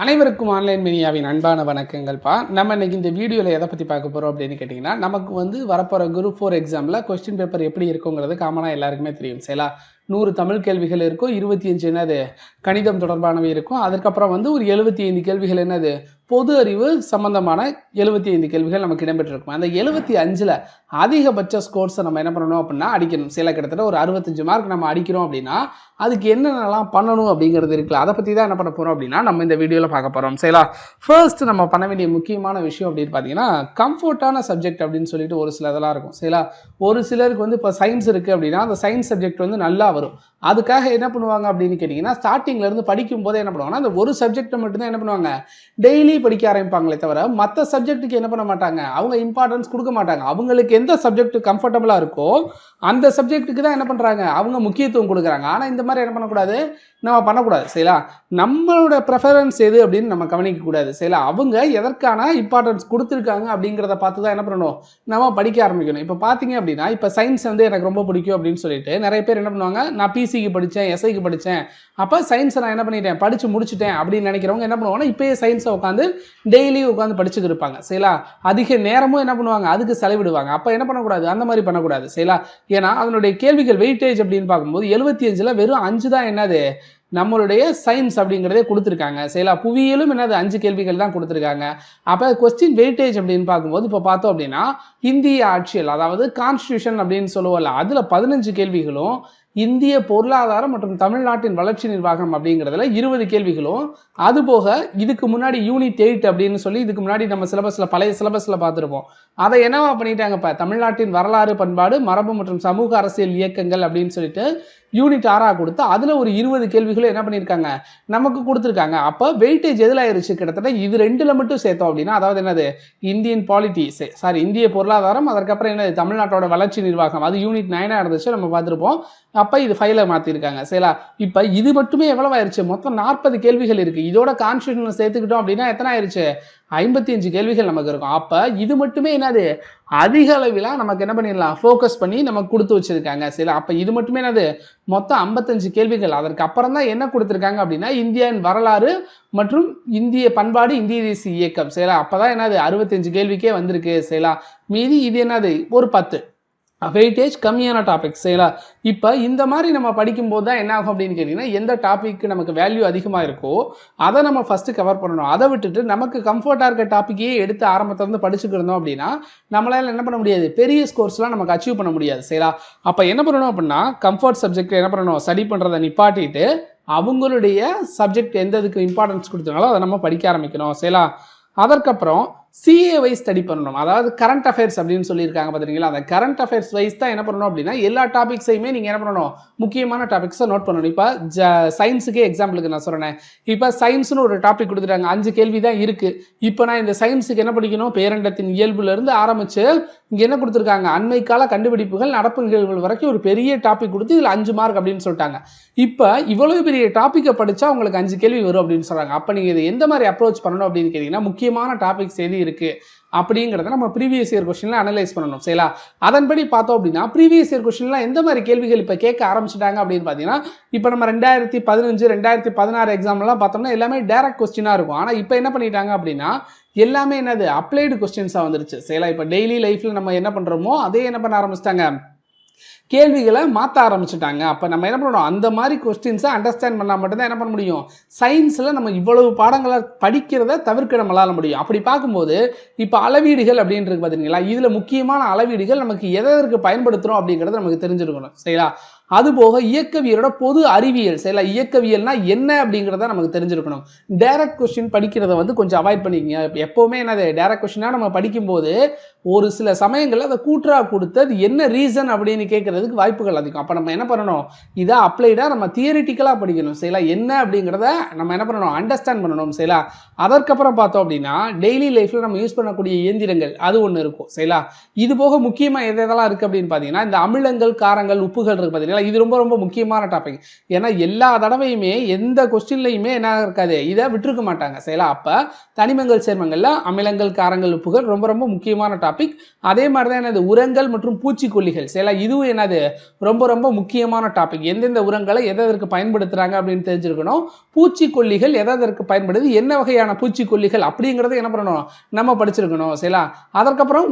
அனைவருக்கும் ஆன்லைன் மீடியாவின் அன்பான வணக்கங்கள்ப்பா. நம்ம இன்னைக்கு இந்த வீடியோவில் எதை பற்றி பார்க்க போகிறோம் அப்படின்னு கேட்டிங்கன்னா, நமக்கு வரப்போகிற குரூப் 4 எக்ஸாமில் கொஸ்டின் பேப்பர் எப்படி இருக்குங்கிறது காமனாக எல்லாருக்குமே தெரியும். சரிங்களா? 100 தமிழ் கேள்விகள் இருக்கும், 25 என்னது கணிதம் தொடர்பானவை இருக்கும். அதுக்கப்புறம் ஒரு 75 கேள்விகள் என்னது பொது அறிவு சம்பந்தமான 75 கேள்விகள் நமக்கு இடம்பெற்றிருக்கும். அந்த 75ல் அதிகபட்ச ஸ்கோர்ஸை நம்ம என்ன பண்ணணும் அப்படின்னா அடிக்கணும். சில கிட்டத்தட்ட ஒரு 65 மார்க் நம்ம அடிக்கிறோம் அப்படின்னா அதுக்கு என்னென்னலாம் பண்ணணும் அப்படிங்கிறது இருக்குல்ல, அதை பற்றி தான் என்ன பண்ண போகிறோம் அப்படின்னா நம்ம இந்த வீடியோவில் பார்க்க போகிறோம். சரிங்களா? ஃபர்ஸ்ட் நம்ம பண்ண வேண்டிய முக்கியமான விஷயம் அப்படின்னு பார்த்தீங்கன்னா, கம்ஃபர்ட்டான சப்ஜெக்ட் அப்படின்னு சொல்லிட்டு ஒரு சில இதெல்லாம் இருக்கும். சரிங்களா? ஒரு சிலருக்கு இப்போ சயின்ஸ் இருக்குது அப்படின்னா அந்த சயின்ஸ் சப்ஜெக்ட் நல்லா வரும். அதுக்காக என்ன பண்ணுவாங்க அப்படின்னு கேட்டிங்கன்னா, ஸ்டார்டிங்லேருந்து படிக்கும் போதே என்ன பண்ணுவாங்கன்னா அந்த ஒரு சப்ஜெக்டை மட்டும்தான் என்ன பண்ணுவாங்க டெய்லி படிக்க ஆரம்பிப்பாங்களே தவிர மற்ற சப்ஜெக்ட்டுக்கு என்ன பண்ண மாட்டாங்க, அவங்க இம்பார்ட்டன்ஸ் கொடுக்க மாட்டாங்க. அவங்களுக்கு எந்த சப்ஜெக்ட் கம்ஃபர்டபுளாக இருக்கோ அந்த சப்ஜெக்ட்டுக்கு தான் என்ன பண்ணுறாங்க, அவங்க முக்கியத்துவம் கொடுக்குறாங்க. ஆனால் இந்த மாதிரி என்ன பண்ணக்கூடாது, நம்ம பண்ணக்கூடாது. சரிங்களா? நம்மளோட ப்ரெஃபரன்ஸ் எது அப்படின்னு நம்ம கவனிக்கக்கூடாது. சரிங்களா? அவங்க எதற்கான இம்பார்ட்டன்ஸ் கொடுத்துருக்காங்க அப்படிங்கிறத பார்த்து தான் என்ன பண்ணணும், நம்ம படிக்க ஆரம்பிக்கணும். இப்போ பார்த்தீங்க அப்படின்னா இப்போ சயின்ஸ் எனக்கு ரொம்ப பிடிக்கும் அப்படின்னு சொல்லிட்டு நிறைய பேர் என்ன பண்ணுவாங்க, நான் பிசிக்கு படித்தேன், எஸ்ஐக்கு படித்தேன், அப்போ சயின்ஸை நான் என்ன பண்ணிட்டேன் படித்து முடிச்சுட்டேன் அப்படின்னு நினைக்கிறவங்க என்ன பண்ணுவாங்கன்னா இப்போயே சயின்ஸை உட்காந்து டெய்லி உட்காந்து படிச்சுட்டு இருப்பாங்க. சரிங்களா? அதிக நேரமும் என்ன பண்ணுவாங்க அதுக்கு செலவிடுவாங்க. அப்போ என்ன பண்ணக்கூடாது, அந்த மாதிரி பண்ணக்கூடாது. சரிங்களா? ஏன்னா அதனுடைய கேள்விகள் வெயிட்டேஜ் அப்படின்னு பார்க்கும்போது 75ல் வெறும் 5 தான் என்னது நம்மளுடைய சயின்ஸ் அப்படிங்கிறதே கொடுத்துருக்காங்க. சரிங்களா? புவியியலும் என்னது 5 கேள்விகள் தான் கொடுத்துருக்காங்க. அப்போ கொஸ்டின் வெயிட்டேஜ் அப்படின்னு பார்க்கும்போது இப்போ பார்த்தோம் அப்படின்னா இந்திய ஆட்சியல், அதாவது கான்ஸ்டியூஷன் அப்படின்னு சொல்லுவோம்ல, அதில் 15 கேள்விகளும், இந்திய பொருளாதாரம் மற்றும் தமிழ்நாட்டின் வளர்ச்சி நிர்வாகம் அப்படிங்கிறதுல 20 கேள்விகளும், அதுபோக இதுக்கு முன்னாடி யூனிட் 8 அப்படின்னு சொல்லி இதுக்கு முன்னாடி நம்ம சிலபஸில் பழைய சிலபஸில் பார்த்துருப்போம். அதை என்னவா பண்ணிட்டாங்க, இப்போ தமிழ்நாட்டின் வரலாறு பண்பாடு மரபு மற்றும் சமூக அரசியல் இயக்கங்கள் அப்படின்னு சொல்லிட்டு யூனிட் 6 கொடுத்து அதில் ஒரு 20 கேள்விகளும் என்ன பண்ணியிருக்காங்க நமக்கு கொடுத்துருக்காங்க. அப்போ வெயிட்டேஜ் எதில் ஆயிடுச்சு, கிட்டத்தட்ட இது 2ல் மட்டும் சேர்த்தோம் அப்படின்னா, அதாவது என்னது இந்தியன் பாலிட்டி, இந்திய பொருளாதாரம், அதற்கப்புறம் என்னது தமிழ்நாட்டோட வளர்ச்சி நிர்வாகம், அது யூனிட் 9 இருந்துச்சு நம்ம பார்த்துருப்போம். அப்போ இது 5ல் மாற்றிருக்காங்க. சரிங்களா? இப்போ இது மட்டுமே எவ்வளவு ஆயிடுச்சு, மொத்தம் 40 கேள்விகள் இருக்குது. இதோட கான்ஸ்டியூஷனை சேர்த்துக்கிட்டோம் அப்படின்னா எத்தனை ஆயிடுச்சு, 55 கேள்விகள் நமக்கு இருக்கும். அப்போ இது மட்டுமே என்னது அதிக அளவில் நமக்கு என்ன பண்ணிடலாம், ஃபோக்கஸ் பண்ணி நமக்கு கொடுத்து வச்சிருக்காங்க. சரி, அப்போ இது மட்டுமே என்னது மொத்தம் 55 கேள்விகள். அதற்கு அப்புறம் தான் என்ன கொடுத்துருக்காங்க அப்படின்னா இந்தியாவின் வரலாறு மற்றும் இந்திய பண்பாடு இந்திய தேசிய இயக்கம். சரிங்களா? அப்போதான் என்னது 65 கேள்விக்கே வந்திருக்கு. சரிங்களா? மீதி இது என்னது ஒரு 10 வெயிட்டேஜ் கம்மியான டாபிக். சரிங்களா? இப்போ இந்த மாதிரி நம்ம படிக்கும்போது தான் என்ன ஆகும் அப்படின்னு கேட்டிங்கன்னா, எந்த டாபிக் நமக்கு வேல்யூ அதிகமாக இருக்கோ அதை நம்ம ஃபஸ்ட்டு கவர் பண்ணணும். அதை விட்டுட்டு நமக்கு கம்ஃபர்ட்டாக இருக்க டாப்பிக்கையே எடுத்து ஆரம்பத்திலேருந்து படிச்சுக்கிருந்தோம் அப்படின்னா நம்மளால் என்ன பண்ண முடியாது, பெரிய ஸ்கோர்ஸ்லாம் நமக்கு அச்சீவ் பண்ண முடியாது. சரிங்களா? அப்போ என்ன பண்ணணும் அப்படின்னா கம்ஃபர்ட் சப்ஜெக்ட் என்ன பண்ணணும், ஸ்டடி பண்ணுறதை நிப்பாட்டிட்டு அவங்களுடைய சப்ஜெக்ட் எந்த இதுக்கு இம்பார்ட்டன்ஸ் கொடுத்தாங்களோ அதை நம்ம படிக்க ஆரம்பிக்கணும். சரிங்களா? அதற்கப்புறம் சிஏ வைஸ் ஸ்டடி பண்ணணும். அதாவது கரண்ட் அஃபேர்ஸ் அப்படின்னு சொல்லியிருக்காங்க பார்த்துருக்கீங்களா, அந்த கரண்ட் அஃபேர்ஸ் வைஸ் தான் என்ன பண்ணணும் அப்படின்னா எல்லா டாபிக்ஸையுமே நீங்கள் என்ன பண்ணணும், முக்கியமான டாபிக்ஸை நோட் பண்ணணும். இப்போ சயின்ஸுக்கே எக்ஸாம்பிளுக்கு நான் சொல்கிறேன். இப்போ சயின்ஸ்னு ஒரு டாபிக் கொடுத்துட்டாங்க, 5 கேள்வி தான் இருக்குது. இப்போ நான் இந்த சயின்ஸுக்கு என்ன படிக்கணும், பேரண்டத்தின் இயல்புலேருந்து ஆரம்பித்து இங்கே என்ன கொடுத்துருக்காங்க, அண்மை கால கண்டுபிடிப்புகள் நடப்பு நிகழ்வுகள் வரைக்கும் ஒரு பெரிய டாபிக் கொடுத்து இதில் 5 மார்க் அப்படின்னு சொல்லிட்டாங்க. இப்போ இவ்வளவு பெரிய டாப்பிக்கை படித்தா உங்களுக்கு 5 கேள்வி வரும் அப்படின்னு சொல்கிறாங்க. அப்போ நீங்கள் இதை எந்த மாதிரி அப்ரோச் பண்ணணும் அப்படின்னு கேட்டிங்கன்னா, முக்கியமான டாபிக்ஸ் எது இருக்குது அப்படிங்கிறத நம்ம ப்ரீவியஸ் இயர் கொஸ்டினில் அனலைஸ் பண்ணணும். சரிங்களா? அதன்படி பார்த்தோம் அப்படின்னா ப்ரீவியஸ் இயர் கொஸ்டின்லாம் எந்த மாதிரி கேள்விகள் இப்போ கேட்க ஆரம்பிச்சிட்டாங்க அப்படின்னு பார்த்தீங்கன்னா, இப்போ நம்ம 2015 2016 எக்ஸாம்லாம் பார்த்தோம்னா எல்லாமே டைரக்ட் கொஸ்டினாக இருக்கும். ஆனால் இப்போ என்ன பண்ணிட்டாங்க அப்படின்னா எல்லாமே என்னது அப்ளைடு கொஸ்டின்ஸாக வந்துருச்சு. சரிங்களா? இப்போ டெய்லி லைஃப்பில் நம்ம என்ன பண்ணுறோமோ அதே என்ன பண்ண ஆரம்பிச்சிட்டாங்க, கேள்விகளை மாற்ற ஆரம்பிச்சுட்டாங்க. அப்போ நம்ம என்ன பண்ணணும், அந்த மாதிரி கொஸ்டின்ஸை அண்டர்ஸ்டாண்ட் பண்ணால் மட்டும்தான் என்ன பண்ண முடியும், சயின்ஸில் நம்ம இவ்வளவு பாடங்களை படிக்கிறத தவிர்க்க நம்மளால முடியும். அப்படி பார்க்கும்போது இப்போ அளவீடுகள் அப்படின்றது பார்த்தீங்களா, இதில் முக்கியமான அளவீடுகள் நமக்கு எதற்கு பயன்படுத்துகிறோம் அப்படிங்கிறத நமக்கு தெரிஞ்சிருக்கணும். சரிங்களா? அதுபோக இயக்கவியலோட பொது அறிவியல், சரிங்களா, இயக்கவியல்னா என்ன அப்படிங்கிறத நமக்கு தெரிஞ்சிருக்கணும். டைரக்ட் கொஸ்டின் படிக்கிறத கொஞ்சம் அவாய்ட் பண்ணிக்கங்க. எப்போவுமே என்னது டைரக்ட் கொஸ்டினாக நம்ம படிக்கும்போது ஒரு சில சமயங்களில் அதை கூற்றாக கொடுத்து அது என்ன ரீசன் அப்படின்னு கேட்கறதுக்கு வாய்ப்புகள் அதிகம். அப்போ நம்ம என்ன பண்ணணும், இதை அப்ளைடாக நம்ம தியரிட்டிக்கலாக படிக்கணும். சரிங்களா? என்ன அப்படிங்கிறத நம்ம என்ன பண்ணணும், அண்டர்ஸ்டாண்ட் பண்ணணும். சரிங்களா? அதற்கப்புறம் பார்த்தோம் அப்படின்னா டெய்லி லைஃப்பில் நம்ம யூஸ் பண்ணக்கூடிய இயந்திரங்கள் அது ஒன்று இருக்கும். சரிங்களா? இது போக முக்கியமாக எதெல்லாம் இருக்குது அப்படின்னு பார்த்தீங்கன்னா இந்த அமிலங்கள் காரங்கள் உப்புகள் இருக்குது பார்த்தீங்களா, சரிங்களா? இது ரொம்ப ரொம்ப முக்கியமான டாபிக். ஏன்னா எல்லா தடவையுமே எந்த கொஸ்டின்லையுமே என்ன இருக்காது, இதை விட்டுருக்க மாட்டாங்க சரிங்களா? அப்போ தனிமங்கள் சேர்மங்கள்ல அமிலங்கள், காரங்கள், உப்புகள் ரொம்ப ரொம்ப முக்கியமான டாபிக். அதே மாதிரி தான் என்னது உரங்கள் மற்றும் பூச்சிக்கொல்லிகள் சரிங்களா? இதுவும் என்னது ரொம்ப ரொம்ப முக்கியமான டாபிக். எந்தெந்த உரங்களை எதற்கு பயன்படுத்துறாங்க அப்படின்னு தெரிஞ்சிருக்கணும். பூச்சிக்கொல்லிகள் எதற்கு பயன்படுது, என்ன வகையான பூச்சிக்கொல்லிகள் அப்படிங்கிறத என்ன பண்ணணும், நம்ம படிச்சிருக்கணும் சரிங்களா? அதற்கப்புறம்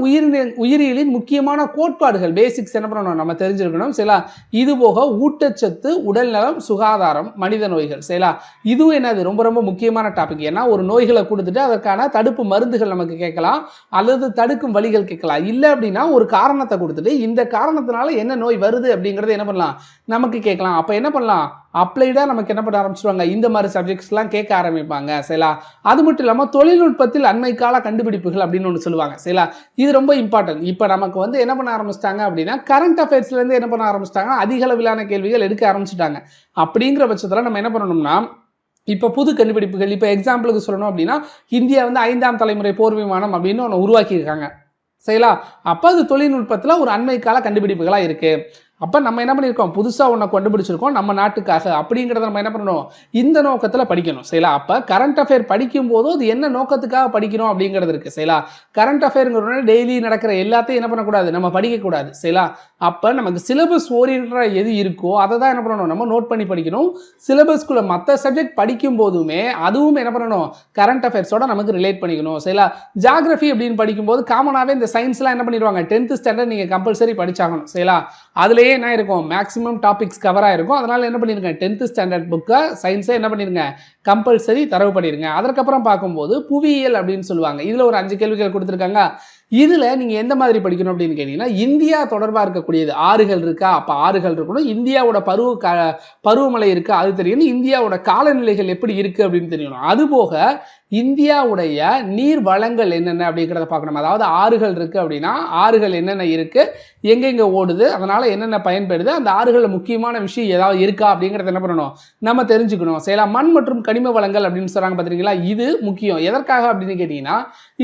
உயிரியலின் முக்கியமான கோட்பாடுகள் பேசிக்ஸ் என்ன பண்ணணும், நம்ம தெரிஞ்சிருக்கணும் சரிங்களா? இது போக ஊட்டச்சத்து, உடல்நலம், சுகாதாரம், மனித நோய்கள் சரிங்களா? இதுவும் என்னது ரொம்ப ரொம்ப முக்கியமான டாபிக். ஏன்னா ஒரு நோய்களை கொடுத்துட்டு அதற்கான தடுப்பு மருந்துகள் நமக்கு கேட்கலாம், அல்லது தடுக்கும் வழிகள் கேட்கலாம். இல்லை அப்படின்னா ஒரு காரணத்தை கொடுத்துட்டு இந்த காரணத்தினால என்ன நோய் வருது அப்படிங்கறத என்ன பண்ணலாம், நமக்கு கேட்கலாம். அப்ப என்ன பண்ணலாம், அப்ளைடா நமக்கு என்ன பண்ண ஆரம்பிச்சிருவாங்க, இந்த மாதிரி சப்ஜெக்ட்ஸ்லாம் கேட்க ஆரம்பிப்பாங்க சரிங்களா? அது மட்டும் இல்லாமல் தொழில்நுட்பத்தில் அண்மை கால கண்டுபிடிப்புகள் அப்படின்னு ஒன்று சொல்லுவாங்க சரிங்களா? இது ரொம்ப இம்பார்ட்டன்ட். இப்போ நமக்கு வந்து என்ன பண்ண ஆரம்பிச்சிட்டாங்க அப்படின்னா கரண்ட் அஃபேர்ஸ்ல இருந்து என்ன பண்ண ஆரம்பிச்சிட்டாங்க, அதிக அளவிலான கேள்விகள் எடுக்க ஆரம்பிச்சிட்டாங்க. அப்படிங்கிற பட்சத்தில் நம்ம என்ன பண்ணணும்னா இப்போ புது கண்டுபிடிப்புகள், இப்போ எக்ஸாம்பிளுக்கு சொல்லணும் அப்படின்னா இந்தியா வந்து 5ஆம் தலைமுறை போர் விமானம் அப்படின்னு ஒன்று உருவாக்கியிருக்காங்க சரிங்களா? அப்போ அது தொழில்நுட்பத்தில் ஒரு அண்மை கால கண்டுபிடிப்புகளாக இருக்கு. அப்போ நம்ம என்ன பண்ணியிருக்கோம், புதுசாக ஒன்று கண்டுபிடிச்சிருக்கோம் நம்ம நாட்டுக்காக, அப்படிங்கிறத நம்ம என்ன பண்ணணும், இந்த நோக்கத்தில் படிக்கணும் சரிங்களா? அப்போ கரண்ட் அஃபேர் படிக்கும் போதும் அது என்ன நோக்கத்துக்காக படிக்கணும் அப்படிங்கிறது இருக்குது சரிங்களா? கரண்ட் அஃபேருங்கிறோட டெய்லி நடக்கிற எல்லாத்தையும் என்ன பண்ணக்கூடாது, நம்ம படிக்கக்கூடாது சரிங்களா? அப்போ நமக்கு சிலபஸ் ஓரியன்டாக எது இருக்கோ அதை தான் என்ன பண்ணணும், நம்ம நோட் பண்ணி படிக்கணும். சிலபஸ்க்குள்ள மற்ற சப்ஜெக்ட் படிக்கும் போதுமே அதுவும் என்ன பண்ணணும், கரண்ட் அஃபேர்ஸோட நமக்கு ரிலேட் பண்ணிக்கணும் சரிங்களா? ஜியாகிரபி அப்படின்னு படிக்கும்போது காமனாகவே இந்த சயின்ஸ்லாம் என்ன பண்ணிடுவாங்க, 10th ஸ்டாண்டர்ட் நீங்கள் கம்பல்சரி படிச்சாகணும் சரிங்களா? அதுலேயே என்ன இருக்கும், மேக்ஸிமம் டாபிக்ஸ் கவர் ஆயிருக்கும். அதனால என்ன பண்ணிருங்க, 10th ஸ்டாண்டர்ட் புக்கை சயின்ஸை என்ன பண்ணிருங்க, கம்பல்சரி தரவு பண்ணிருங்க. அதற்கப்புறம் பார்க்கும்போது புவியியல் அப்படின்னு சொல்லுவாங்க. இதுல ஒரு 5 கேள்விகள் கொடுத்துருக்காங்க. இதுல நீங்க எந்த மாதிரி படிக்கணும் அப்படின்னு கேட்டீங்கன்னா, இந்தியா தொடர்பா இருக்கக்கூடியது. ஆறுகள் இருக்கா, அப்ப ஆறுகள் இருக்கணும். இந்தியாவோட பருவமழை இருக்கா அது தெரியணும். இந்தியாவோட காலநிலைகள் எப்படி இருக்கு அப்படின்னு தெரியணும். அது போக இந்தியாவுடைய நீர் வளங்கள் என்னென்ன அப்படிங்கிறத பார்க்கணும். அதாவது ஆறுகள் இருக்கு அப்படின்னா ஆறுகள் என்னென்ன இருக்கு, எங்கெங்க ஓடுது, அதனால என்னென்ன பயன்படுது, அந்த ஆறுகளில் முக்கியமான விஷயம் ஏதாவது இருக்கா அப்படிங்கிறத என்ன பண்ணணும், நம்ம தெரிஞ்சுக்கணும். சில மண் மற்றும் கனிம வளங்கள் அப்படின்னு சொல்றாங்க பார்த்தீங்களா, இது முக்கியம். எதற்காக அப்படின்னு கேட்டீங்கன்னா,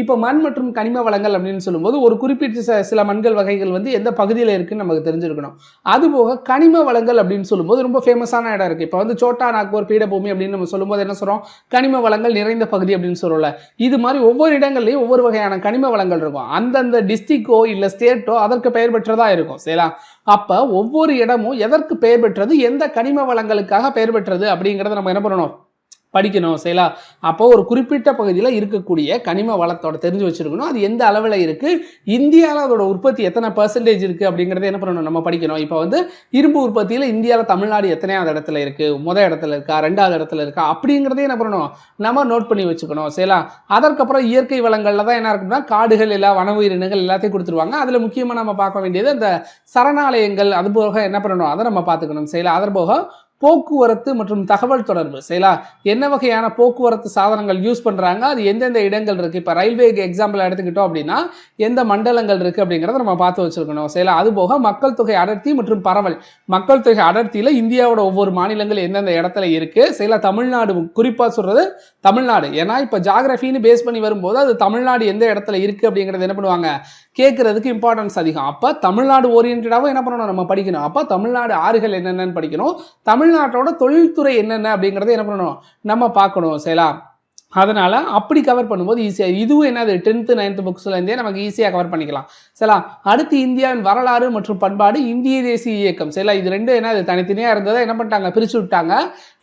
இப்போ மண் மற்றும் கனிம வளங்கள் அப்படின்னு சொல்லும்போது ஒரு குறிப்பிட்ட சில மண்கள் வகைகள் வந்து எந்த பகுதியில் இருக்குன்னு நமக்கு தெரிஞ்சிருக்கணும். அதுபோக கனிம வளங்கள் அப்படின்னு சொல்லும்போது ரொம்ப ஃபேமஸான இடம் இருக்கு. இப்போ வந்து சோட்டா நாக்பூர் பீடபூமி அப்படின்னு நம்ம சொல்லும்போது என்ன சொல்றோம், கனிம வளங்கள் நிறைந்த பகுதி அப்படின்னு சொல்லல. இது மாதிரி ஒவ்வொரு இடங்கள்லயும் ஒவ்வொரு வகையான கனிம வளங்கள் இருக்கும். அந்தந்த டிஸ்ட்ரிக்டோ இல்ல ஸ்டேட்டோ அதற்கு பெயர் பெற்றதா இருக்கும் சரிங்களா? அப்ப ஒவ்வொரு இடமும் எதற்கு பெயர் பெற்றது, எந்த கனிம வளங்களுக்காக பெயர் பெற்றது அப்படிங்கறத நம்ம என்ன பண்ணணும், படிக்கணும் சரிங்களா? அப்போ ஒரு குறிப்பிட்ட பகுதியில் இருக்கக்கூடிய கனிம வளத்தோட தெரிஞ்சு வச்சிருக்கணும். அது எந்த அளவில் இருக்கு, இந்தியாவில் அதோட உற்பத்தி எத்தனை % இருக்கு அப்படிங்கறத என்ன பண்ணணும், நம்ம படிக்கணும். இப்போ வந்து இரும்பு உற்பத்தியில் இந்தியாவில் தமிழ்நாடு எத்தனையாவது இடத்துல இருக்கு, முதல் இடத்துல இருக்கா, 2வது இடத்துல இருக்கா அப்படிங்கிறதே என்ன பண்ணணும், நம்ம நோட் பண்ணி வச்சுக்கணும் சரிங்களா? அதற்கப்புறம் இயற்கை வளங்கள்ல தான் என்ன இருக்குன்னா காடுகள் எல்லாம் வன உயிரினங்கள் எல்லாத்தையும் கொடுத்துருவாங்க. அதுல முக்கியமா நம்ம பார்க்க வேண்டியது அந்த சரணாலயங்கள், அது போக என்ன பண்ணணும் அதை நம்ம பார்த்துக்கணும் சரிங்களா? அதன் போக போக்குவரத்து மற்றும் தகவல் தொடர்பு சரிங்களா? என்ன வகையான போக்குவரத்து சாதனங்கள் யூஸ் பண்றாங்க, அது எந்தெந்த இடங்கள் இருக்கு. இப்போ ரயில்வே எக்ஸாம்பிள் எடுத்துக்கிட்டோம் அப்படின்னா எந்த மண்டலங்கள் இருக்கு அப்படிங்கிறத நம்ம பார்த்து வச்சிருக்கணும் சரிங்களா? அது போக மக்கள் தொகை அடர்த்தி மற்றும் பரவல், மக்கள் தொகை அடர்த்தியில இந்தியாவோட ஒவ்வொரு மாநிலங்கள் எந்தெந்த இடத்துல இருக்கு சரிங்களா? தமிழ்நாடு குறிப்பா சொல்றது தமிழ்நாடு. ஏன்னா இப்போ ஜியாகிரபின்னு பேஸ் பண்ணி வரும்போது அது தமிழ்நாடு எந்த இடத்துல இருக்கு அப்படிங்கிறது என்ன பண்ணுவாங்க, கேட்கறதுக்கு இம்பார்ட்டன்ஸ் அதிகம். அப்ப தமிழ்நாடு ஓரியன்டாவும் என்ன பண்ணணும், நம்ம படிக்கணும். அப்ப தமிழ்நாடு ஆறுகள் என்னென்னு படிக்கணும், தமிழ்நாட்டோட தொழில்துறை என்னென்ன அப்படிங்கறத என்ன பண்ணணும், நம்ம பார்க்கணும் சரிங்களா? அதனால அப்படி கவர் பண்ணும்போது ஈஸியா, இதுவும் என்னது 10th 9th புக்ஸ்ல இருந்தே நமக்கு ஈஸியா கவர் பண்ணிக்கலாம் சரிங்களா? அடுத்து இந்தியாவின் வரலாறு மற்றும் பண்பாடு, இந்திய தேசிய இயக்கம் சரிங்களா? இது ரெண்டும் என்ன தனித்தனியா இருந்ததை என்ன பண்ணிட்டாங்க, பிரிச்சு விட்டாங்க.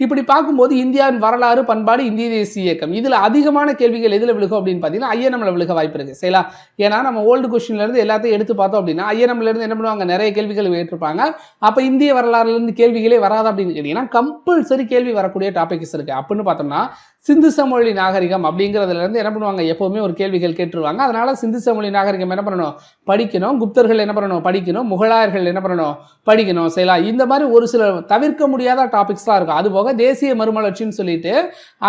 இப்படி பார்க்கும்போது இந்தியாவின் வரலாறு, பண்பாடு, இந்திய தேசிய இயக்கம், இதுல அதிகமான கேள்விகள் எதுல விழுகும் அப்படின்னு பாத்தீங்கன்னா ஐஎன்எம்ல விழுக வாய்ப்பு இருக்கு சரிங்களா? ஏன்னா நம்ம ஓல்டு கொஸ்டின்ல இருந்து எல்லாத்தையும் எடுத்து பார்த்தோம் அப்படின்னா ஐஎன்எம்ல இருந்து என்ன பண்ணுவாங்க, நிறைய கேள்விகள் கேட்டிருப்பாங்க. அப்ப இந்திய வரலாறுல இருந்து கேள்விகளே வராது அப்படின்னு கேட்டீங்கன்னா கம்பல்சரி கேள்வி வரக்கூடிய டாபிக்ஸ் இருக்கு. அப்படின்னு பார்த்தோம்னா சிந்து சமவெளி நாகரிகம் அப்படிங்கிறதுல இருந்து என்ன பண்ணுவாங்க, எப்பவுமே ஒரு கேள்விகள் கேட்டுருவாங்க. அதனால சிந்து சமவெளி நாகரிகம் என்ன பண்ணணும், படிக்கணும். குப்தர்கள் என்ன பண்ணணும், படிக்கணும். முகலாயர்கள் என்ன பண்ணணும், படிக்கணும் சரிங்களா? இந்த மாதிரி ஒரு சில தவிர்க்க முடியாத டாபிக்ஸ் தான் இருக்கும். அது போக தேசிய மறுமலர்ச்சின்னு சொல்லிட்டு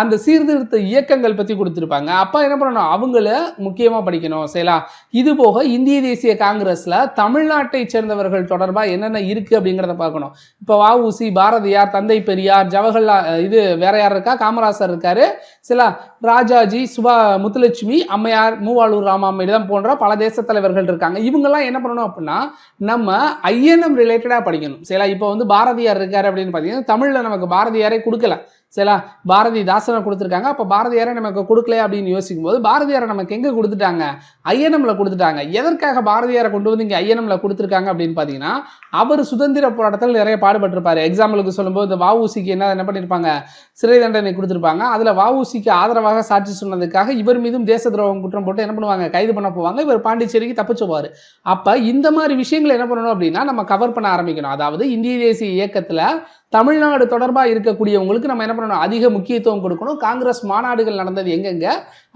அந்த சீர்திருத்த இயக்கங்கள் பத்தி கொடுத்துருப்பாங்க. அப்ப என்ன பண்ணணும், அவங்கள முக்கியமா படிக்கணும் சரிங்களா? இது போக இந்திய தேசிய காங்கிரஸ்ல தமிழ்நாட்டை சேர்ந்தவர்கள் தொடர்பா என்னென்ன இருக்கு அப்படிங்கிறத பார்க்கணும். இப்போ வஉசி, பாரதியார், தந்தை பெரியார், ஜவஹர்லால், இது வேற யார் இருக்கா, காமராசர் இருக்காரு, சரிங்களா. ராஜாஜி, முத்துலட்சுமி அம்மையார், மூவாளூர் ராமாமிர்தம் போன்ற பல தேச தலைவர்கள் இருக்காங்க. இவங்கெல்லாம் என்ன பண்ணணும் அப்படின்னா நம்ம ஐஎன்எம் ரிலேட்டடா படிக்கணும். சரிங்களா. இப்போ வந்து பாரதியார் இருக்காரு அப்படின்னு பார்த்தீங்கன்னா தமிழ்ல நமக்கு பாரதியாரே கொடுக்கல. சரிங்களா. பாரதிதாசனை கொடுத்துருக்காங்க. அப்போ பாரதியாரை நமக்கு கொடுக்கல அப்படின்னு யோசிக்கும் போது பாரதியாரை நமக்கு எங்கே கொடுத்துட்டாங்க? ஐஎன்எம்ல கொடுத்துட்டாங்க. எதற்காக பாரதியாரை கொண்டு வந்து இங்கே ஐஎன்எம்ல கொடுத்துருக்காங்க அப்படின்னு பார்த்தீங்கன்னா அவர் சுதந்திர போராட்டத்தில் நிறைய பாடுபட்டிருப்பாரு. எக்ஸாம்பிளுக்கு சொல்லும்போது இந்த வஉசிக்கு என்ன பண்ணியிருப்பாங்க? சிறை தண்டனை கொடுத்துருப்பாங்க. அதில் வஉசிக்கு ஆதரவாக சாட்சி சொன்னதுக்காக இவர் மீதும் தேச துரோகம் குற்றம் போட்டு என்ன பண்ணுவாங்க? கைது பண்ண போவாங்க. இவர் பாண்டிச்சேரிக்கு தப்பிச்சுவார். அப்போ இந்த மாதிரி விஷயங்கள் என்ன பண்ணணும் அப்படின்னா நம்ம கவர் பண்ண ஆரம்பிக்கணும். அதாவது இந்திய தேசிய இயக்கத்தில் தமிழ்நாடு தொடர்பாக இருக்கக்கூடியவங்களுக்கு நம்ம என்ன பண்ணணும்? அதிக முக்கியத்துவம் கொடுக்கணும். காங்கிரஸ் மாநாடுகள் நடந்தது எங்கெங்க,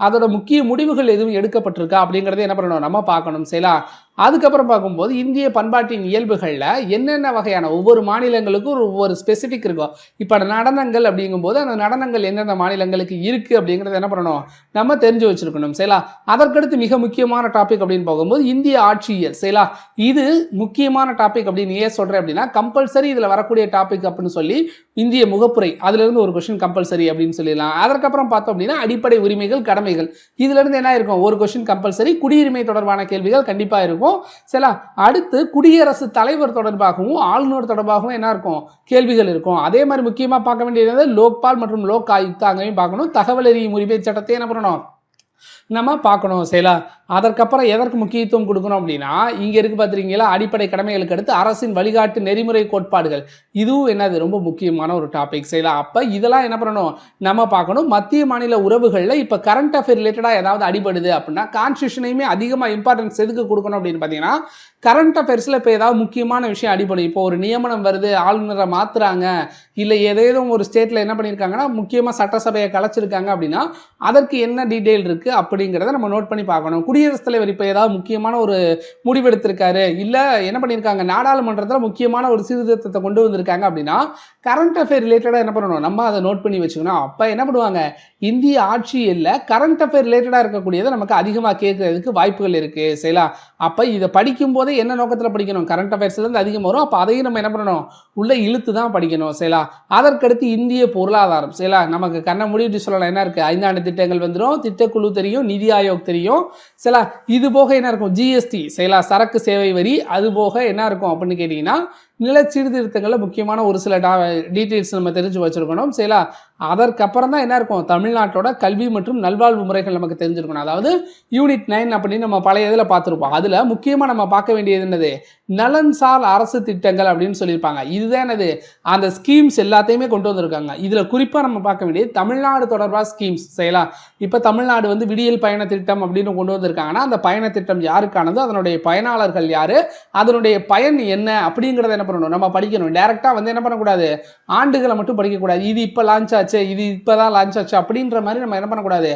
அதோட முக்கிய முடிவுகள் எதுவும் எடுக்கப்பட்டிருக்கா அப்படிங்கிறத என்ன பண்ணணும்? நம்ம பார்க்கணும். சரிங்களா. அதுக்கப்புறம் பார்க்கும்போது இந்திய பண்பாட்டின் இயல்புகளில் என்னென்ன வகையான ஒவ்வொரு மாநிலங்களுக்கும் ஒவ்வொரு ஸ்பெசிஃபிக் இருக்கும். இப்போ நடனங்கள் அப்படிங்கும்போது அந்த நடனங்கள் எந்தெந்த மாநிலங்களுக்கு இருக்குது அப்படிங்கிறத என்ன பண்ணணும்? நம்ம தெரிஞ்சு வச்சிருக்கணும். சரிங்களா. அதற்கடுத்து மிக முக்கியமான டாபிக் அப்படின்னு போகும்போது இந்திய ஆட்சியல். சரிங்களா. இது முக்கியமான டாபிக் அப்படின்னு ஏன் சொல்கிறேன் அப்படின்னா கம்பல்சரி இதில் வரக்கூடிய டாபிக் அப்படின்னு சொல்லி இந்திய முகப்புரை அதிலிருந்து ஒரு கொஸ்டின் கம்பல்சரி அப்படின்னு சொல்லிடலாம். அதற்கப்புறம் பார்த்தோம் அப்படின்னா அடிப்படை உரிமைகள் கடமைகள் இதிலிருந்து என்ன இருக்கும்? ஒரு கொஸ்டின் கம்பல்சரி. குடியுரிமை தொடர்பான கேள்விகள் கண்டிப்பாக இருக்கும். சரிங்களா. அடுத்து குடியரசு தலைவர் தொடர்பாகவும் ஆளுநர் தொடர்பாகவும் என்ன இருக்கும்? கேள்விகள் இருக்கும். அதே மாதிரி முக்கியமாக பார்க்க வேண்டியது லோக்பால் மற்றும் லோக் ஆயுக்தா அங்கேயும் பார்க்கணும். தகவல் அறியும் உரிமை சட்டத்தை என்ன பண்ணணும்? நம்ம பார்க்கணும். சரிங்களா. அதற்கப்புறம் எதற்கு முக்கியத்துவம் கொடுக்கணும் அப்படின்னா இங்கே இருக்கு பார்த்துருக்கீங்களா அடிப்படை கடமைகளுக்கு அடுத்து அரசின் வழிகாட்டு நெறிமுறை கோட்பாடுகள் இதுவும் என்னது ரொம்ப முக்கியமான ஒரு டாபிக். சரிங்களா. அப்போ இதெல்லாம் என்ன பண்ணணும்? நம்ம பார்க்கணும். மத்திய மாநில உறவுகளில் இப்போ கரண்ட் அஃபேர் ரிலேட்டடாக ஏதாவது அடிபடுது அப்படின்னா கான்ஸ்டியூஷனையுமே அதிகமாக இம்பார்ட்டன்ஸ் எதுக்கு கொடுக்கணும் அப்படின்னு பார்த்தீங்கன்னா கரண்ட் அஃபேர்ஸில் இப்போ ஏதாவது முக்கியமான விஷயம் அடிபடும். இப்போ ஒரு நியமனம் வருது, ஆளுநரை மாற்றுறாங்க, இல்லை ஏதேதும் ஒரு ஸ்டேட்டில் என்ன பண்ணியிருக்காங்கன்னா முக்கியமாக சட்டசபையை கலைச்சிருக்காங்க அப்படின்னா அதற்கு என்ன டீட்டெயில் இருக்குது அப்படிங்கிறத நம்ம நோட் பண்ணி பார்க்கணும். குடியரசுத் தலைவர் இப்போ ஏதாவது முக்கியமான ஒரு முடிவெடுத்திருக்காரு, இல்லை என்ன பண்ணியிருக்காங்க நாடாளுமன்றத்தில் முக்கியமான ஒரு சீர்திருத்தத்தை கொண்டு வந்திருக்காங்க அப்படின்னா கரண்ட் அஃபேர் ரிலேட்டடாக என்ன பண்ணணும்? நம்ம அதை நோட் பண்ணி வச்சுக்கணும். அப்போ என்ன பண்ணுவாங்க? இந்திய ஆட்சியில் கரண்ட் அஃபேர் ரிலேட்டடாக இருக்கக்கூடியதை நமக்கு அதிகமாக கேட்கறதுக்கு வாய்ப்புகள் இருக்குது. சரிங்களா. அப்போ இதை படிக்கும் போதே என்ன நோக்கத்தில் படிக்கணும்? கரண்ட் அஃபேர்ஸ்லேருந்து அதிகம் வரும். அப்போ அதையும் நம்ம என்ன பண்ணணும்? உள்ளே இழுத்து தான் படிக்கணும். சரிங்களா. அதற்கடுத்து இந்திய பொருளாதாரம். சரிங்களா. நமக்கு கண்ணை மூடிட்டு சொல்லலாம் என்ன இருக்குது? 5 ஆண்டு திட்டங்கள் வந்துடும், திட்டக்குழு தெரியும், நிதி ஆயோக் தெரியும். சரிங்களா. இது போக என்ன இருக்கும்? ஜிஎஸ்டி. சரிங்களா. சரக்கு சேவை வரி. அது போக என்ன இருக்கும் அப்படின்னு கேட்டிங்கன்னா நில சீர்திருத்தங்களில் முக்கியமான ஒரு சில டீட்டெயில்ஸ் நம்ம தெரிஞ்சு வச்சுருக்கணும். சரிங்களா. அதற்கப்புறம் தான் என்ன இருக்கும்? தமிழ்நாட்டோட கல்வி மற்றும் நல்வாழ்வு முறைகள் நமக்கு தெரிஞ்சிருக்கணும். அதாவது யூனிட் 9 அப்படின்னு நம்ம பழைய இதில் பார்த்துருப்போம். அதில் முக்கியமாக நம்ம பார்க்க வேண்டியது என்னது? நலன்சார் அரசு திட்டங்கள் அப்படின்னு சொல்லியிருப்பாங்க. இதுதான் என்னது? அந்த ஸ்கீம்ஸ் எல்லாத்தையுமே கொண்டு வந்திருக்காங்க. இதில் குறிப்பாக நம்ம பார்க்க வேண்டியது தமிழ்நாடு தொடர்பாக ஸ்கீம்ஸ். சரிங்களா. இப்போ தமிழ்நாடு வந்து விடியல் பயண திட்டம் அப்படின்னு கொண்டு வந்திருக்காங்கன்னா அந்த பயண திட்டம் யாருக்கானது, அதனுடைய பயனாளர்கள் யார், அதனுடைய பயன் என்ன அப்படிங்கிறத என்ன பண்ணணும்? நம்ம படிக்கணும். டைரெக்டாக வந்து என்ன பண்ணக்கூடாது? ஆண்டுகளை மட்டும் படிக்கக்கூடாது. இது இப்போ லான்ச் ஆச்சு, இது இப்போ தான் லான்ச் ஆச்சு அப்படின்ற மாதிரி நம்ம என்ன பண்ணக்கூடாது?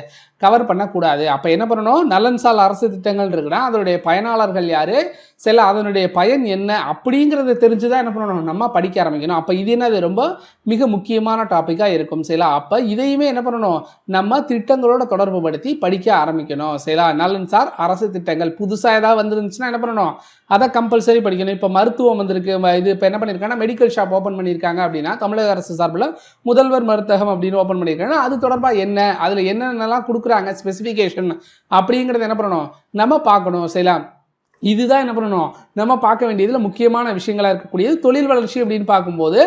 கவர் பண்ணக்கூடாது. அப்போ என்ன பண்ணணும்? நலன்சார் அரசு திட்டங்கள் இருக்குன்னா அதனுடைய பயனாளர்கள் யார், சில அதனுடைய பயன் என்ன அப்படிங்கிறத தெரிஞ்சு தான் என்ன பண்ணணும்? நம்ம படிக்க ஆரம்பிக்கணும். அப்போ இது என்னது? ரொம்ப மிக முக்கியமான டாப்பிக்காக இருக்கும். சரிங்களா. அப்போ இதையுமே என்ன பண்ணணும்? நம்ம திட்டங்களோட தொடர்பு படுத்தி படிக்க ஆரம்பிக்கணும். சரிங்களா. நலன்சார் அரசு திட்டங்கள் புதுசாக ஏதாவது வந்துருந்துச்சுன்னா என்ன பண்ணணும்? அதை கம்பல்சரி படிக்கணும். இப்போ மருத்துவம் வந்திருக்கு, இது இப்போ என்ன பண்ணியிருக்காங்கன்னா மெடிக்கல் ஷாப் ஓப்பன் பண்ணியிருக்காங்க அப்படின்னா தமிழக அரசு சார்பில் முதல்வர் மருந்தகம் அப்படின்னு ஓப்பன் பண்ணியிருக்காங்க. அது தொடர்பாக என்ன, அதில் என்னென்னலாம் கொடுக்குறாங்க ஸ்பெசிஃபிகேஷன் அப்படிங்கிறத என்ன பண்ணணும்? நம்ம பார்க்கணும். சரிங்களா. இதுதான் என்ன பண்ணணும்? நம்ம பார்க்க வேண்டியதில் முக்கியமான விஷயங்களாக இருக்கக்கூடியது. தொழில் வளர்ச்சி அப்படின்னு பார்க்கும்போது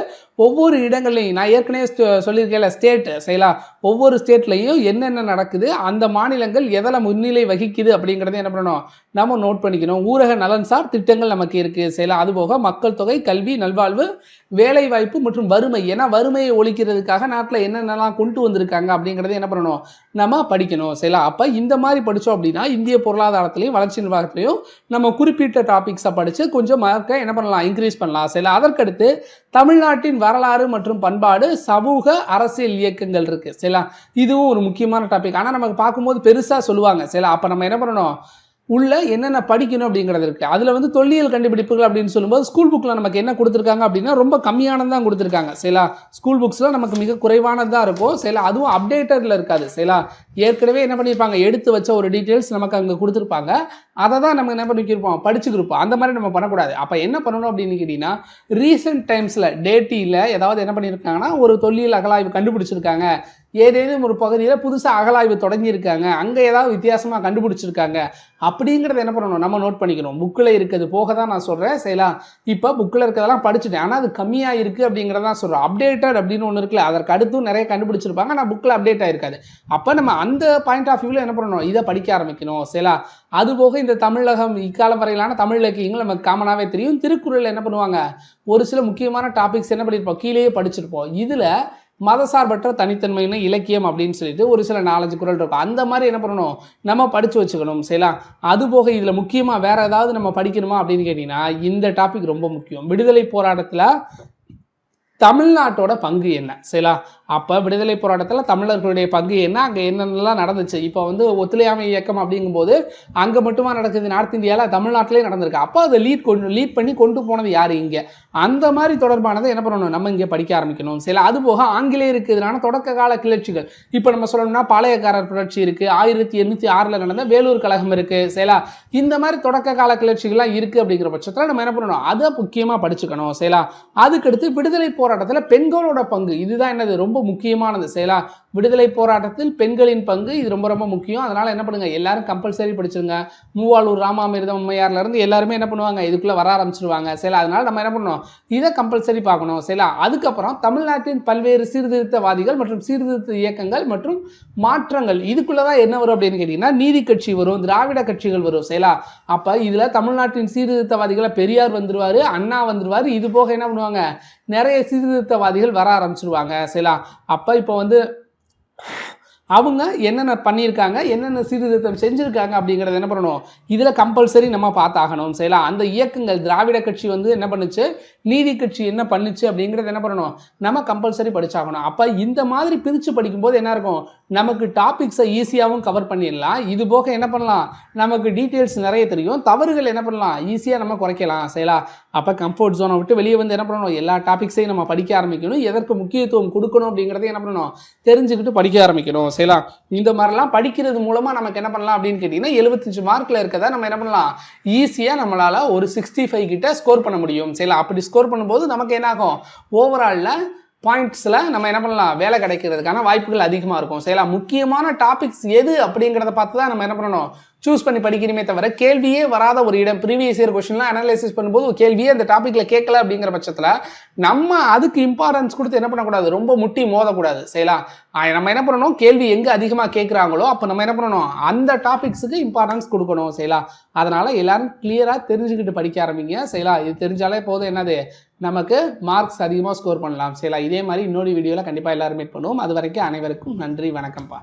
ஒவ்வொரு இடங்கள்லையும் நான் ஏற்கனவே சொல்லியிருக்கேன்ல ஸ்டேட். சரிங்களா. ஒவ்வொரு ஸ்டேட்லையும் என்னென்ன நடக்குது, அந்த மாநிலங்கள் எதில் முன்னிலை வகிக்குது அப்படிங்கிறத என்ன பண்ணணும்? நம்ம நோட் பண்ணிக்கணும். ஊரக நலன்சார் திட்டங்கள் நமக்கு இருக்குது. சரிங்களா. அதுபோக மக்கள் தொகை, கல்வி, நல்வாழ்வு, வேலைவாய்ப்பு மற்றும் வறுமை. ஏன்னா வறுமையை ஒழிக்கிறதுக்காக நாட்டில் என்னென்னலாம் கொண்டு வந்திருக்காங்க அப்படிங்கிறத என்ன பண்ணணும்? நம்ம படிக்கணும். சரிங்களா. அப்போ இந்த மாதிரி படித்தோம் அப்படின்னா இந்திய பொருளாதாரத்திலையும் வளர்ச்சி நிர்வாகத்திலையும் நம்ம குறிப்பிட்ட டாபிக்ஸை படித்து கொஞ்சம் மார்க்கை என்ன பண்ணலாம்? இன்க்ரீஸ் பண்ணலாம். சரிங்களா. அதற்கடுத்து தமிழ்நாட்டின் வரலாறு மற்றும் பண்பாடு, சமூக அரசியல் இயக்கங்கள் இருக்கு. சரிங்களா. இதுவும் ஒரு முக்கியமான டாபிக். ஆனால் நமக்கு பார்க்கும்போது பெருசாக சொல்லுவாங்க. சரிங்களா. அப்போ நம்ம என்ன பண்ணணும்? உள்ள என்னென்ன படிக்கணும் அப்படிங்கிறது இருக்குது. அதில் வந்து தொல்லியல் கண்டுபிடிப்புகள் அப்படின்னு சொல்லும்போது ஸ்கூல் புக்கில் நமக்கு என்ன கொடுத்துருக்காங்க அப்படின்னா ரொம்ப கம்மியானது தான் கொடுத்துருக்காங்க. சரிங்களா. ஸ்கூல் புக்ஸில் நமக்கு மிக குறைவானது தான் இருக்கும். சரிங்களா. அதுவும் அப்டேட்டடில் இருக்காது. சரிங்களா. ஏற்கனவே என்ன பண்ணியிருப்பாங்க? எடுத்து வச்ச ஒரு டீட்டெயில்ஸ் நமக்கு அங்கே கொடுத்துருப்பாங்க. அதை தான் நம்ம என்ன பண்ணிக்கிருப்போம்? படிச்சுக்கிருப்போம். அந்த மாதிரி நம்ம பண்ணக்கூடாது. அப்போ என்ன பண்ணணும் அப்படின்னு கேட்டிங்கன்னா ரீசெண்ட் டைம்ஸில் டேட்டியில் ஏதாவது என்ன பண்ணியிருக்காங்கன்னா ஒரு தொல்லியல் அகலாய்வு கண்டுபிடிச்சிருக்காங்க, ஏதேனும் ஒரு பகுதியில் புதுசாக அகலாய்வு தொடங்கியிருக்காங்க, அங்கே ஏதாவது வித்தியாசமாக கண்டுபிடிச்சிருக்காங்க அப்படிங்கிறத என்ன பண்ணணும், நம்ம நோட் பண்ணிக்கணும். புக்கில் இருக்கிறது போக தான் நான் சொல்கிறேன். சரிங்களா? இப்போ புக்கில் இருக்கிறதெல்லாம் படிச்சுட்டேன், ஆனால் அது கம்மியாக இருக்குது அப்படிங்கிறதான் சொல்கிறோம். அப்டேட்டட் அப்படின்னு ஒன்று இருக்குல்ல, அதற்கு அடுத்தும் நிறைய கண்டுபிடிச்சிருப்பாங்க, ஆனால் புக்கில் அப்டேட் ஆகிருக்காது. அப்போ நம்ம அந்த பாயிண்ட் ஆஃப் வியூவில் என்ன பண்ணணும், இதை படிக்க ஆரம்பிக்கணும். சரிங்களா? அதுபோக இந்த தமிழகம் இக்காலம் வரையிலான தமிழ் இலக்கியங்கள் நமக்கு காமனாகவே தெரியும். திருக்குறள் என்ன பண்ணுவாங்க, ஒரு சில முக்கியமான டாபிக்ஸ் என்ன பண்ணியிருப்போம், கீழேயே படிச்சிருப்போம். இதில் மதசார்பற்ற தனித்தன்மைன்னு இலக்கியம் அப்படின்னு சொல்லிட்டு ஒரு சில 4-5 குறள் இருக்கும். அந்த மாதிரி என்ன பண்ணணும், நம்ம படித்து வச்சுக்கணும். சரிங்களா? அதுபோக இதில் முக்கியமாக வேறு ஏதாவது நம்ம படிக்கணுமா அப்படின்னு கேட்டிங்கன்னா, இந்த டாபிக் ரொம்ப முக்கியம். விடுதலை போராட்டத்தில் தமிழ்நாட்டோட பங்கு என்ன? சரிங்களா? அப்போ விடுதலை போராட்டத்தில் தமிழர்களுடைய பங்கு என்ன, அங்கே என்னென்னலாம் நடந்துச்சு. இப்போ வந்து ஒத்துழையாமை இயக்கம் அப்படிங்கும்போது அங்கே மட்டுமா நடக்குது, நார்த் இந்தியாவில் தமிழ்நாட்டிலே நடந்திருக்கு. அப்போ அதை லீட் பண்ணி கொண்டு போனது யார் இங்கே, அந்த மாதிரி தொடர்பானதை என்ன பண்ணணும், நம்ம இங்கே படிக்க ஆரம்பிக்கணும். சரிங்களா? அதுபோக ஆங்கிலேயருக்கு எதிரான தொடக்க கால கிளர்ச்சிகள், இப்போ நம்ம சொல்லணும்னா பாளையக்காரர் புரட்சி இருக்குது, 1806 நடந்த வேலூர் கழகம் இருக்குது. சரிங்களா? இந்த மாதிரி தொடக்க கால கிளர்ச்சிகள்லாம் இருக்குது. அப்படிங்கிற பட்சத்தில் நம்ம என்ன பண்ணணும், அதை முக்கியமாக படிச்சுக்கணும். சரிங்களா? அதுக்கடுத்து விடுதலை போராட்டத்தில் பெண்களோட பங்கு, இதுதான் என்னது ரொம்ப முக்கியமானது. சரிங்களா? விடுதலை போராட்டத்தில் பெண்களின் பங்கு இது ரொம்ப ரொம்ப முக்கியம். அதனால என்ன பண்ணுங்க, எல்லாரும் கம்பல்சரி படிச்சிருங்க. மூவாளூர் ராமாமிர்தம் அம்மையார்ல இருந்து எல்லாருமே என்ன பண்ணுவாங்க, இதுக்குள்ள வர ஆரம்பிச்சிருவாங்க. சரிங்களா? அதனால நம்ம என்ன பண்ணணும், இதை கம்பல்சரி பார்க்கணும். சரிங்களா? அதுக்கப்புறம் தமிழ்நாட்டின் பல்வேறு சீர்திருத்தவாதிகள் மற்றும் சீர்திருத்த இயக்கங்கள் மற்றும் மாற்றங்கள், இதுக்குள்ளதான் என்ன வரும் அப்படின்னு கேட்டீங்கன்னா, நீதி கட்சி வரும், திராவிட கட்சிகள் வரும். சரிங்களா? அப்ப இதுல தமிழ்நாட்டின் சீர்திருத்தவாதிகளை பெரியார் வந்துருவாரு, அண்ணா வந்துருவாரு. இது போக என்ன பண்ணுவாங்க, நிறைய சீர்திருத்தவாதிகள் வர ஆரம்பிச்சிருவாங்க. சரிங்களா? அப்ப இப்போ வந்து அவங்க என்னென்ன பண்ணியிருக்காங்க, என்னென்ன சீர்திருத்தம் செஞ்சுருக்காங்க அப்படிங்கிறத என்ன பண்ணணும், இதில் கம்பல்சரி நம்ம பார்த்தாகணும். சரிங்களா? அந்த இயக்கங்கள் திராவிட கட்சி வந்து என்ன பண்ணுச்சு, நீதி கட்சி என்ன பண்ணுச்சு அப்படிங்கிறத என்ன பண்ணணும், நம்ம கம்பல்சரி படிச்சாகணும். அப்போ இந்த மாதிரி பிரித்து படிக்கும்போது என்ன இருக்கும், நமக்கு டாபிக்ஸை ஈஸியாகவும் கவர் பண்ணிடலாம். இது போக என்ன பண்ணலாம், நமக்கு டீட்டெயில்ஸ் நிறைய தெரியும், தவறுகள் என்ன பண்ணலாம், ஈஸியாக நம்ம குறைக்கலாம். சரிங்களா? அப்போ கம்ஃபர்ட் ஜோனை விட்டு வெளியே வந்து என்ன பண்ணணும், எல்லா டாபிக்ஸையும் நம்ம படிக்க ஆரம்பிக்கணும். எதற்கு முக்கியத்துவம் கொடுக்கணும் அப்படிங்கிறத என்ன பண்ணணும், தெரிஞ்சுக்கிட்டு படிக்க ஆரம்பிக்கணும். சரிங்களா? இந்த மாதிரிலாம் படிக்கிறது மூலமாக நமக்கு என்ன பண்ணலாம் அப்படின்னு கேட்டிங்கன்னா, 75 மார்க்கில் இருக்கிறத நம்ம என்ன பண்ணலாம், ஈஸியாக நம்மளால் ஒரு 65 கிட்ட ஸ்கோர் பண்ண முடியும். சரிங்களா? அப்படி ஸ்கோர் பண்ணும்போது நமக்கு என்ன ஆகும், ஓவராலில் பாயிண்ட்ஸில் நம்ம என்ன பண்ணலாம், வேலை கிடைக்கிறதுக்கான வாய்ப்புகள் அதிகமாக இருக்கும். சரிங்களா? முக்கியமான டாபிக்ஸ் எது அப்படிங்கிறத பார்த்து தான் நம்ம என்ன பண்ணணும், சூஸ் பண்ணி படிக்கணுமே தவிர, கேள்வியே வராத ஒரு இடம், ப்ரீவியஸ் இயர் கொஸ்டின்லாம் அனலைசிஸ் பண்ணும்போது கேள்வியே அந்த டாப்பிக்கில் கேட்கல அப்படிங்கிற பட்சத்தில் நம்ம அதுக்கு இம்பார்ட்டன்ஸ் கொடுத்து என்ன பண்ணக்கூடாது, ரொம்ப முட்டி மோதக்கூடாது. சரிங்களா? நம்ம என்ன பண்ணணும், கேள்வி எங்கே அதிகமாக கேட்குறாங்களோ அப்போ நம்ம என்ன பண்ணணும், அந்த டாபிக்ஸுக்கு இம்பார்ட்டன்ஸ் கொடுக்கணும். சரிங்களா? அதனால் எல்லாரும் கிளியராக தெரிஞ்சுக்கிட்டு படிக்க ஆரம்பிங்க. சரிங்களா? இது தெரிஞ்சாலே போதும், என்னது நமக்கு மார்க்ஸ் அதிகமாக ஸ்கோர் பண்ணலாம். சரிங்களா? இதே மாதிரி இன்னொரு வீடியோவில் கண்டிப்பாக எல்லாரும் மீட் பண்ணுவோம். அது வரைக்கும் அனைவருக்கும் நன்றி, வணக்கம்ப்பா.